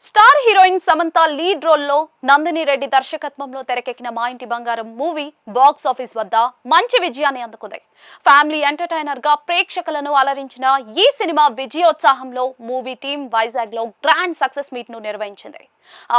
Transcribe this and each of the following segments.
Star heroine Samantha lead రోల్లో నందిని రెడ్డి దర్శకత్వంలో తెరకెక్కిన మా ఇంటి బంగారం మూవీ బాక్స్ ఆఫీస్ వద్ద మంచి విజయాన్ని అందుకుంది. ఫ్యామిలీ ఎంటర్టైనర్ గా ప్రేక్షకులను అలరించిన ఈ సినిమా విజయోత్సాహంలో మూవీ టీం వైజాగ్ లో గ్రాండ్ సక్సెస్ మీట్ ను నిర్వహించింది.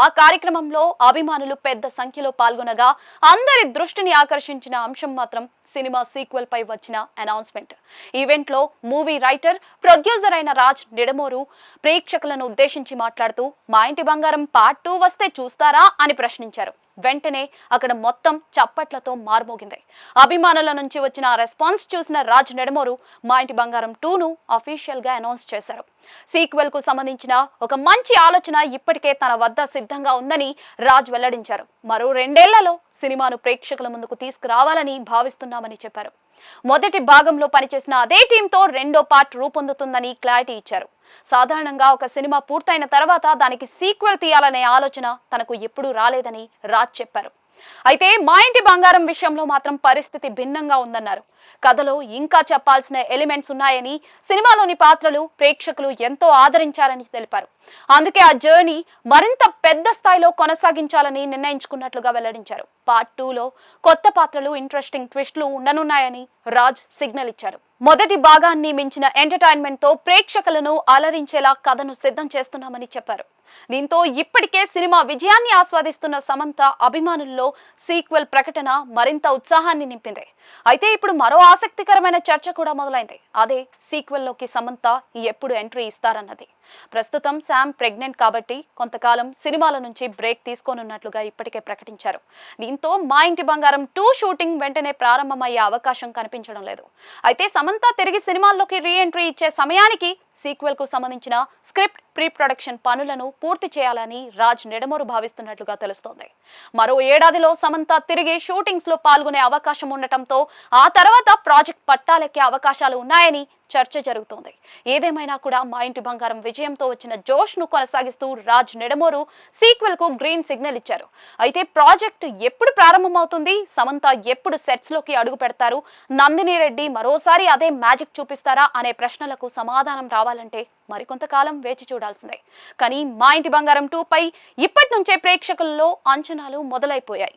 ఆ కార్యక్రమంలో అభిమానులు పెద్ద సంఖ్యలో పాల్గొనగా అందరి దృష్టిని ఆకర్షించిన అంశం మాత్రం సినిమా సీక్వెల్ పై వచ్చిన అనౌన్స్మెంట్. ఈవెంట్ లో మూవీ రైటర్, ప్రొడ్యూసర్ అయిన రాజ్ నిడమోరు ప్రేక్షకులను ఉద్దేశించి మాట్లాడుతూ మా ఇంటి బంగారం పార్ట్ 2 వస్తే చూస్తారా అని ప్రశ్నించారు. వెంటనే అక్కడ మొత్తం చప్పట్లతో మార్మోగింది. అభిమానుల నుంచి వచ్చిన రెస్పాన్స్ చూసిన రాజ్ నెడమోరు మా ఇంటి బంగారం 2ను అఫీషియల్ గా అనౌన్స్ చేశారు. సీక్వెల్ కు సంబంధించిన ఒక మంచి ఆలోచన ఇప్పటికే తన వద్ద సిద్ధంగా ఉందని రాజ్ వెల్లడించారు. మరో 2 ఏళ్లలో సినిమాను ప్రేక్షకుల ముందుకు తీసుకురావాలని భావిస్తున్నామని చెప్పారు. మొదటి భాగంలో పనిచేసిన అదే టీంతో రెండో పార్ట్ రూపొందుతుందని క్లారిటీ ఇచ్చారు. సాధారణంగా ఒక సినిమా పూర్తయిన తర్వాత దానికి సీక్వెల్ తీయాలనే ఆలోచన తనకు ఎప్పుడూ రాలేదని రాజ్ చెప్పారు. అయితే మా ఇంటి బంగారం విషయంలో మాత్రం పరిస్థితి భిన్నంగా ఉందన్నారు. కథలో ఇంకా చెప్పాల్సిన ఎలిమెంట్స్ ఉన్నాయని, సినిమాలోని పాత్రలు ప్రేక్షకులు ఎంతో ఆదరించారని తెలిపారు. అందుకే ఆ జర్నీ మరింత పెద్ద స్థాయిలో కొనసాగించాలని నిర్ణయించుకున్నట్లుగా వెల్లడించారు. పార్ట్ 2లో కొత్త పాత్రలు, ఇంట్రెస్టింగ్ ట్విస్టులు ఉండనున్నాయని రాజ్ సిగ్నల్ ఇచ్చారు. మొదటి భాగాన్ని మించిన ఎంటర్టైన్మెంట్ తో ప్రేక్షకులను అలరించేలా కథను సిద్ధం చేస్తున్నామని చెప్పారు. దీంతో ఇప్పటికే సినిమా విజయాన్ని ఆస్వాదిస్తున్న సమంత అభిమానుల్లో సీక్వెల్ ప్రకటన మరింత ఉత్సాహాన్ని నింపింది. అయితే ఇప్పుడు మరో ఆసక్తికరమైన చర్చ కూడా మొదలైంది. అదే సీక్వెల్ లోకి సమంత ఎప్పుడు ఎంట్రీ ఇస్తారన్నది. ప్రస్తుతం శామ్ ప్రెగ్నెంట్ కాబట్టి కొంతకాలం సినిమాల నుంచి బ్రేక్ తీసుకోనున్నట్లుగా ఇప్పటికే ప్రకటించారు. దీంతో మా ఇంటి బంగారం 2 షూటింగ్ వెంటనే ప్రారంభమయ్యే అవకాశం కనిపించడం లేదు. అయితే సమంత తిరిగి సినిమాల్లోకి రీ ఎంట్రీ ఇచ్చే సమయానికి సీక్వెల్ కు సంబంధించిన స్క్రిప్ట్, ప్రీ ప్రొడక్షన్ పనులను పూర్తి చేయాలని రాజ్ నెడమోరు భావిస్తున్నట్లుగా తెలుస్తోంది. మరో ఏడాదిలో సమంత తిరిగి షూటింగ్స్ లో పాల్గొనే అవకాశం ఉండటంతో ఆ తర్వాత ప్రాజెక్ట్ పట్టాలెక్కే అవకాశాలు ఉన్నాయని చర్చ జరుగుతోంది. ఏదేమైనా కూడా మా ఇంటి బంగారం విజయంతో వచ్చిన జోష్ ను కొనసాగిస్తూ రాజ్ నెడమోరు సీక్వెల్ కు గ్రీన్ సిగ్నల్ ఇచ్చారు. అయితే ప్రాజెక్ట్ ఎప్పుడు ప్రారంభమవుతుంది, సమంత ఎప్పుడు సెట్స్ లోకి అడుగు పెడతారు, నందిని రెడ్డి మరోసారి అదే మ్యాజిక్ చూపిస్తారా అనే ప్రశ్నలకు సమాధానం రావాలంటే మరికొంతకాలం వేచి చూడాల్సిందే. కానీ మా ఇంటి బంగారం 2 పై ఇప్పటి నుంచే ప్రేక్షకుల్లో అంచనాలు మొదలైపోయాయి.